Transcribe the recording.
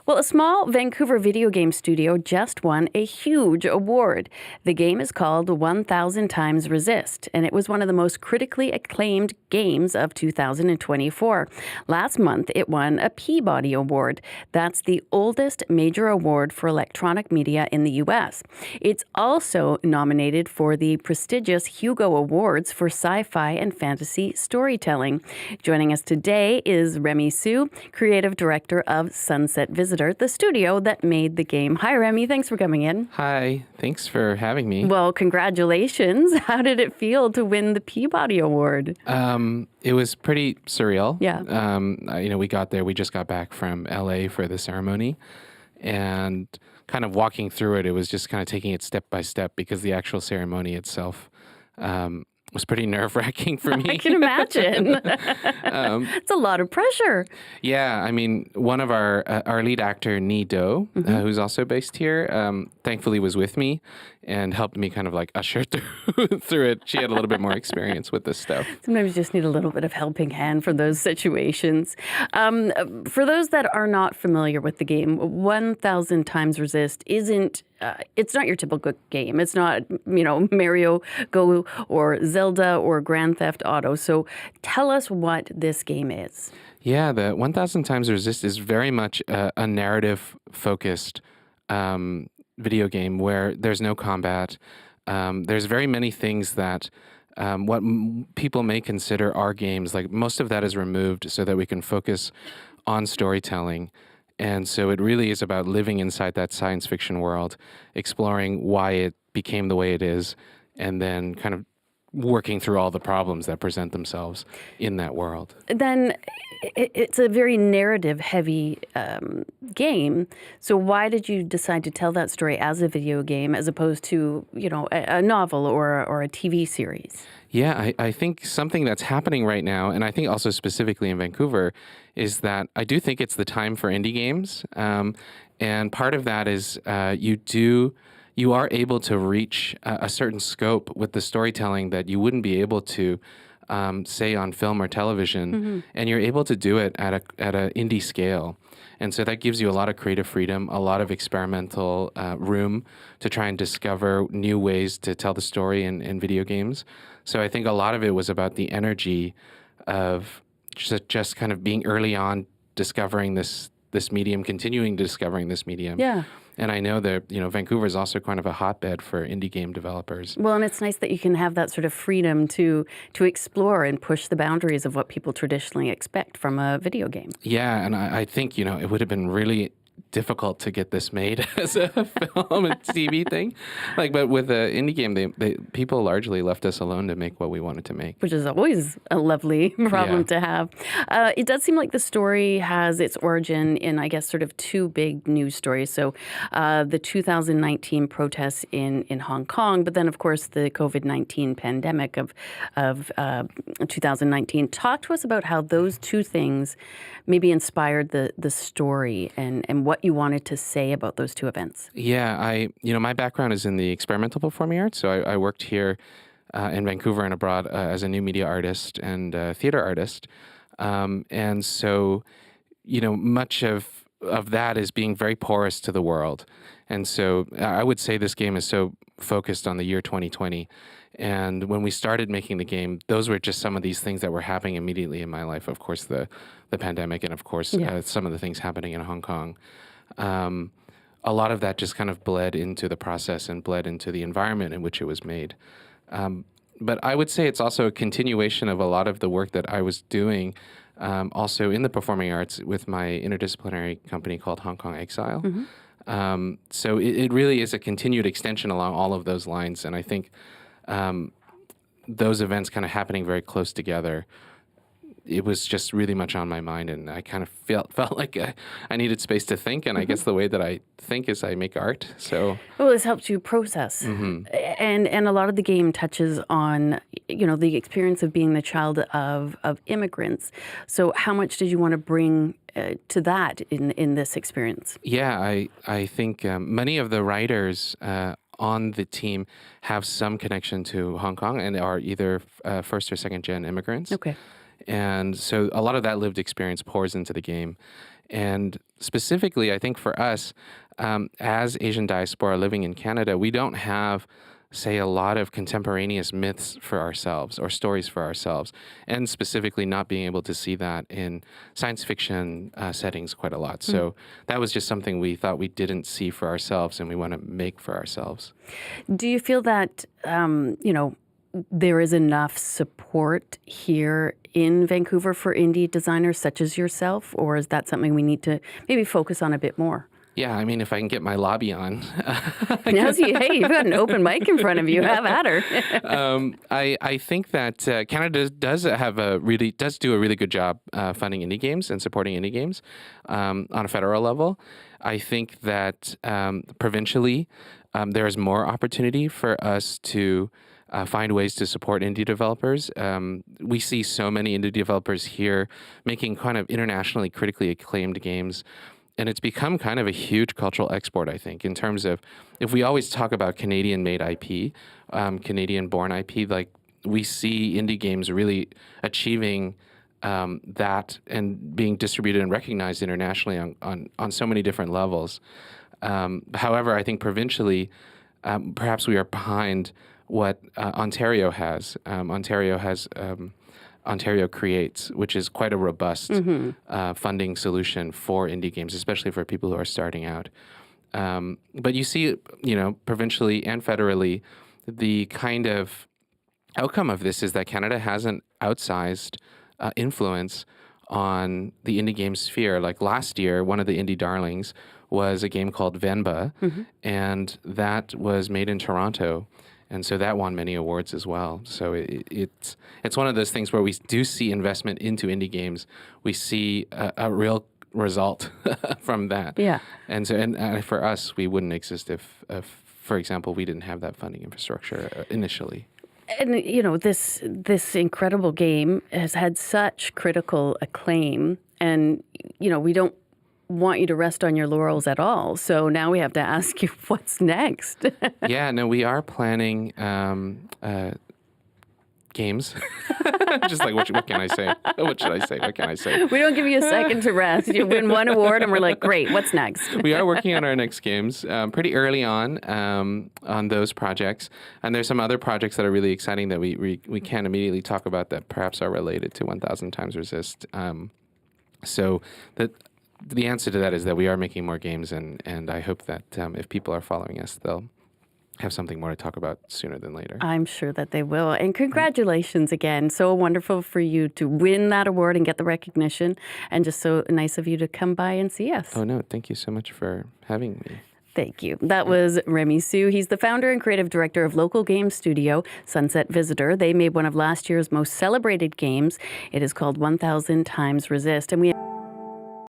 Well, a small Vancouver video game studio just won a huge award. The game is called 1000 Times Resist, and it was one of the most critically acclaimed games of 2024. Last month, it won a Peabody Award. That's the oldest major award for electronic media in the U.S. It's also nominated for the prestigious Hugo Awards for sci-fi and fantasy storytelling. Joining us today is Remy Siu, creative director of Sunset Visitor, the studio that made the game. Hi, Remy. Thanks for coming in. Hi. Thanks for having me. Well, congratulations. How did it feel to win the Peabody Award? It was pretty surreal. Yeah. We got there. We just got back from LA for the ceremony, and kind of walking through it, it was just kind of taking it step by step because the actual ceremony itself was pretty nerve-wracking for me. I can imagine. It's a lot of pressure. Yeah, I mean, one of our lead actor, Ni Do, who's also based here, thankfully was with me and helped me kind of like usher through it. She had a little bit more experience with this stuff. Sometimes you just need a little bit of helping hand for those situations. For those that are not familiar with the game, 1000 Times Resist isn't it's not your typical game. It's not, Mario Go or Zelda or Grand Theft Auto. So tell us what this game is. Yeah, the 1000 Times Resist is very much a narrative-focused video game where there's no combat. There's very many things that what people may consider our games, like most of that is removed so that we can focus on storytelling. And so it really is about living inside that science fiction world, exploring why it became the way it is, and then kind of working through all the problems that present themselves in that world. Then it's a very narrative-heavy game. So why did you decide to tell that story as a video game as opposed to, a novel or a TV series? Yeah, I think something that's happening right now, and I think also specifically in Vancouver, is that I do think it's the time for indie games. And part of that is you are able to reach a certain scope with the storytelling that you wouldn't be able to, say, on film or television. And you're able to do it at an indie scale. And so that gives you a lot of creative freedom, a lot of experimental room to try and discover new ways to tell the story in video games. So I think a lot of it was about the energy of just kind of being early on discovering this medium, continuing discovering this medium. Yeah. And I know that, Vancouver is also kind of a hotbed for indie game developers. Well, and it's nice that you can have that sort of freedom to explore and push the boundaries of what people traditionally expect from a video game. Yeah, and I think, it would have been really difficult to get this made as a film and TV thing. But with the indie game, they people largely left us alone to make what we wanted to make. Which is always a lovely problem to have. It does seem like the story has its origin in, I guess, sort of two big news stories. So the 2019 protests in Hong Kong, but then, of course, the COVID-19 pandemic of 2019. Talk to us about how those two things maybe inspired the story and what you wanted to say about those two events. Yeah, my background is in the experimental performing arts. So I worked here in Vancouver and abroad as a new media artist and theater artist. And so, much of that is being very porous to the world. And so I would say this game is so focused on the year 2020. And when we started making the game, those were just some of these things that were happening immediately in my life. Of course, the pandemic and, of course, some of the things happening in Hong Kong. A lot of that just kind of bled into the process and bled into the environment in which it was made. But I would say it's also a continuation of a lot of the work that I was doing also in the performing arts with my interdisciplinary company called Hong Kong Exile. So it really is a continued extension along all of those lines. And I think those events kind of happening very close together, it was just really much on my mind, and I kind of felt like I needed space to think, and I guess the way that I think is I make art. So well, this helps you process, and a lot of the game touches on the experience of being the child of immigrants. So how much did you want to bring to that in this experience? Yeah, I think many of the writers on the team have some connection to Hong Kong and are either first or second gen immigrants. Okay. And so a lot of that lived experience pours into the game. And specifically, I think for us, as Asian diaspora living in Canada, we don't have, say, a lot of contemporaneous myths for ourselves or stories for ourselves, and specifically not being able to see that in science fiction settings quite a lot. So that was just something we thought we didn't see for ourselves and we want to make for ourselves. Do you feel that, there is enough support here in Vancouver for indie designers such as yourself, or is that something we need to maybe focus on a bit more? Yeah, I mean, if I can get my lobby on. Hey, you've got an open mic in front of you. Have at her. I think that Canada does do a really good job funding indie games and supporting indie games on a federal level. I think that provincially there is more opportunity for us to find ways to support indie developers. We see so many indie developers here making kind of internationally critically acclaimed games. And it's become kind of a huge cultural export, I think, in terms of, if we always talk about Canadian-made IP, Canadian-born IP, like we see indie games really achieving that and being distributed and recognized internationally on so many different levels. However, I think provincially, perhaps we are behind what Ontario has. Ontario Creates, which is quite a robust funding solution for indie games, especially for people who are starting out. But you see, provincially and federally, the kind of outcome of this is that Canada has an outsized influence on the indie game sphere. Like last year, one of the indie darlings was a game called Venba, and that was made in Toronto. And so that won many awards as well. So it's one of those things where we do see investment into indie games. We see a real result from that. Yeah. And so and for us, we wouldn't exist if, for example, we didn't have that funding infrastructure initially. And, this incredible game has had such critical acclaim. And, we don't want you to rest on your laurels at all. So now we have to ask you, what's next? Yeah, no, we are planning games. Just like, what can I say? What should I say? What can I say? We don't give you a second to rest. You win one award and we're like, great, what's next? We are working on our next games pretty early on those projects. And there's some other projects that are really exciting that we can't immediately talk about that perhaps are related to 1,000 Times Resist. So the answer to that is that we are making more games, and I hope that if people are following us, they'll have something more to talk about sooner than later. I'm sure that they will. And congratulations again. So wonderful for you to win that award and get the recognition, and just so nice of you to come by and see us. Oh, no, thank you so much for having me. Thank you. That was Remy Siu. He's the founder and creative director of local game studio Sunset Visitor. They made one of last year's most celebrated games. It is called 1,000 Times Resist. And we